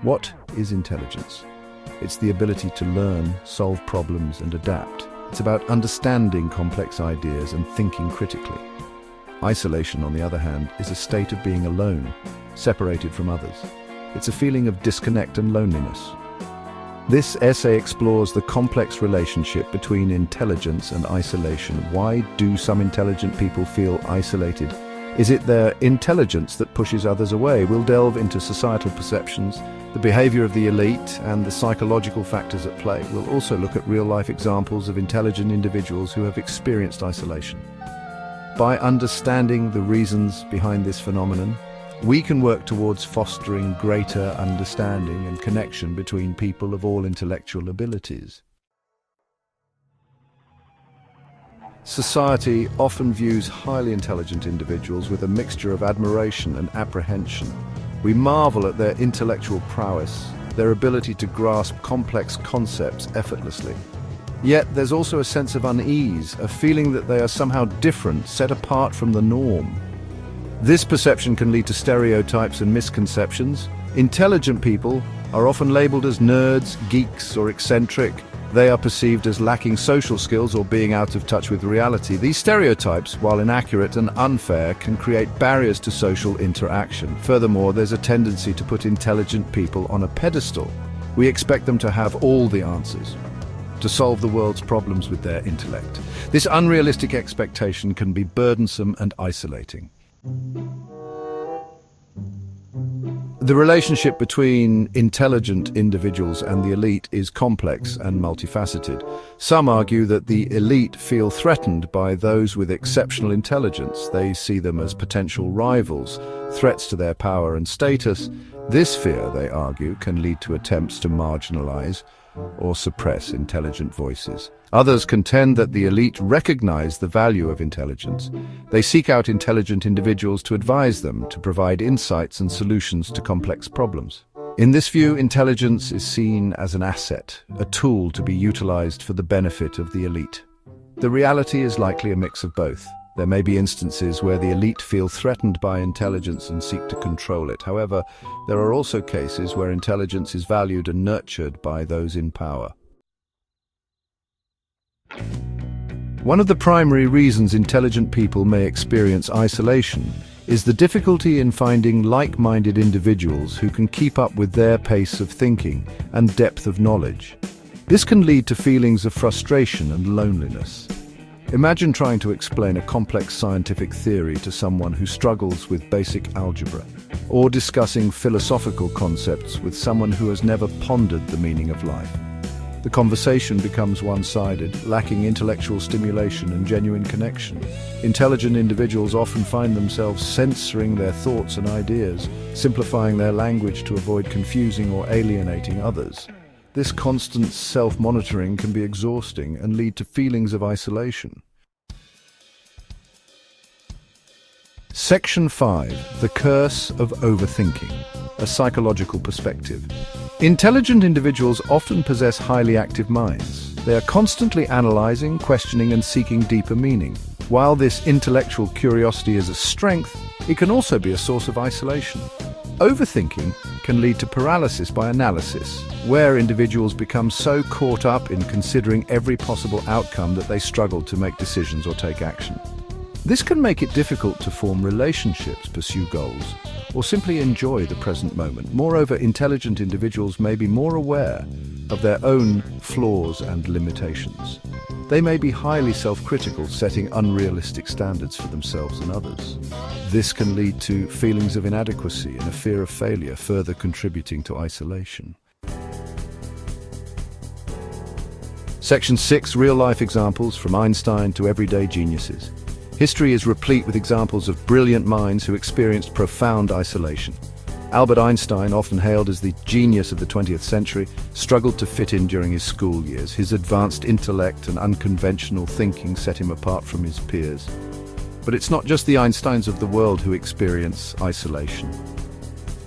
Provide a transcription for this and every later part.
What is intelligence? It's the ability to learn, solve problems, and adapt. It's about understanding complex ideas and thinking critically. Isolation, on the other hand, is a state of being alone, separated from others. It's a feeling of disconnect and loneliness. This essay explores the complex relationship between intelligence and isolation. Why do some intelligent people feel isolated? Is it their intelligence that pushes others away? We'll delve into societal perceptions, the behavior of the elite, and the psychological factors at play. We'll also look at real-life examples of intelligent individuals who have experienced isolation. By understanding the reasons behind this phenomenon, we can work towards fostering greater understanding and connection between people of all intellectual abilities. Society often views highly intelligent individuals with a mixture of admiration and apprehension. We marvel at their intellectual prowess, their ability to grasp complex concepts effortlessly. Yet there's also a sense of unease, a feeling that they are somehow different, set apart from the norm. This perception can lead to stereotypes and misconceptions. Intelligent people are often labeled as nerds, geeks, or eccentric. They are perceived as lacking social skills or being out of touch with reality. These stereotypes, while inaccurate and unfair, can create barriers to social interaction. Furthermore, there's a tendency to put intelligent people on a pedestal. We expect them to have all the answers, to solve the world's problems with their intellect. This unrealistic expectation can be burdensome and isolating. The relationship between intelligent individuals and the elite is complex and multifaceted. Some argue that the elite feel threatened by those with exceptional intelligence. They see them as potential rivals, threats to their power and status. This fear, they argue, can lead to attempts to marginalize or suppress intelligent voices. Others contend that the elite recognize the value of intelligence. They seek out intelligent individuals to advise them, to provide insights and solutions to complex problems. In this view, intelligence is seen as an asset, a tool to be utilized for the benefit of the elite. The reality is likely a mix of both. There may be instances where the elite feel threatened by intelligence and seek to control it. However, there are also cases where intelligence is valued and nurtured by those in power. One of the primary reasons intelligent people may experience isolation is the difficulty in finding like-minded individuals who can keep up with their pace of thinking and depth of knowledge. This can lead to feelings of frustration and loneliness. Imagine trying to explain a complex scientific theory to someone who struggles with basic algebra, or discussing philosophical concepts with someone who has never pondered the meaning of life. The conversation becomes one-sided, lacking intellectual stimulation and genuine connection. Intelligent individuals often find themselves censoring their thoughts and ideas, simplifying their language to avoid confusing or alienating others. This constant self-monitoring can be exhausting and lead to feelings of isolation. Section 5. The Curse of Overthinking. A psychological perspective. Intelligent individuals often possess highly active minds. They are constantly analyzing, questioning, and seeking deeper meaning. While this intellectual curiosity is a strength, it can also be a source of isolation. Overthinking can lead to paralysis by analysis, where individuals become so caught up in considering every possible outcome that they struggle to make decisions or take action. This can make it difficult to form relationships, pursue goals, or simply enjoy the present moment. Moreover, intelligent individuals may be more aware of their own flaws and limitations. They may be highly self-critical, setting unrealistic standards for themselves and others. This can lead to feelings of inadequacy and a fear of failure, further contributing to isolation. Section 6. Real-life examples, from Einstein to everyday geniuses. History is replete with examples of brilliant minds who experienced profound isolation. Albert Einstein, often hailed as the genius of the 20th century, struggled to fit in during his school years. His advanced intellect and unconventional thinking set him apart from his peers. But it's not just the Einsteins of the world who experience isolation.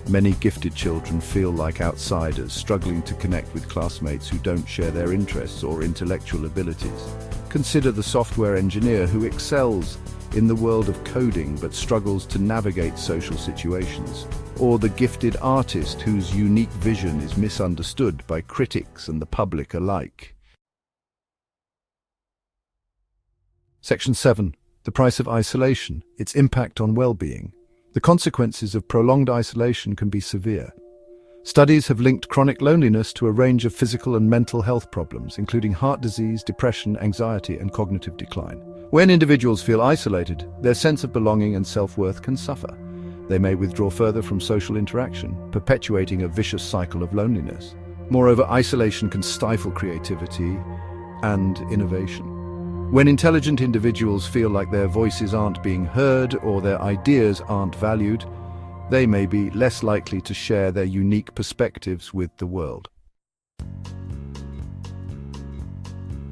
Many gifted children feel like outsiders, struggling to connect with classmates who don't share their interests or intellectual abilities. Consider the software engineer who excels in the world of coding but struggles to navigate social situations, or the gifted artist whose unique vision is misunderstood by critics and the public alike. Section 7. The price of isolation, its impact on well-being. The consequences of prolonged isolation can be severe. Studies have linked chronic loneliness to a range of physical and mental health problems, including heart disease, depression, anxiety, and cognitive decline. When individuals feel isolated, their sense of belonging and self-worth can suffer. They may withdraw further from social interaction, perpetuating a vicious cycle of loneliness. Moreover, isolation can stifle creativity and innovation. When intelligent individuals feel like their voices aren't being heard or their ideas aren't valued, they may be less likely to share their unique perspectives with the world.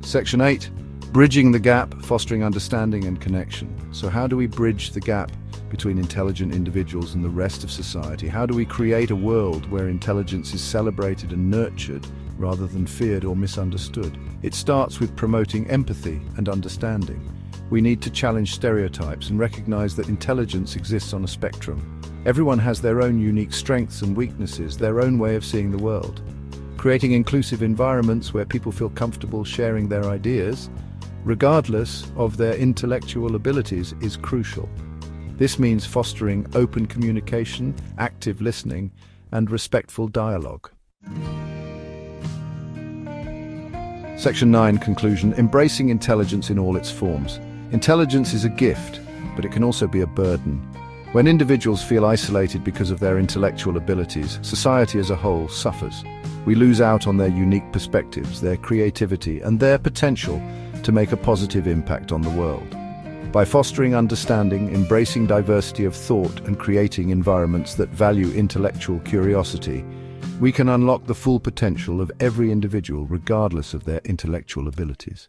Section 8. Bridging the gap, fostering understanding and connection. So how do we bridge the gap between intelligent individuals and the rest of society? How do we create a world where intelligence is celebrated and nurtured rather than feared or misunderstood? It starts with promoting empathy and understanding. We need to challenge stereotypes and recognize that intelligence exists on a spectrum. Everyone has their own unique strengths and weaknesses, their own way of seeing the world. Creating inclusive environments where people feel comfortable sharing their ideas, regardless of their intellectual abilities, is crucial. This means fostering open communication, active listening, and respectful dialogue. Section 9. Conclusion. Embracing intelligence in all its forms. Intelligence is a gift, but it can also be a burden. When individuals feel isolated because of their intellectual abilities, society as a whole suffers. We lose out on their unique perspectives, their creativity, and their potential to make a positive impact on the world. By fostering understanding, embracing diversity of thought, and creating environments that value intellectual curiosity, we can unlock the full potential of every individual regardless of their intellectual abilities.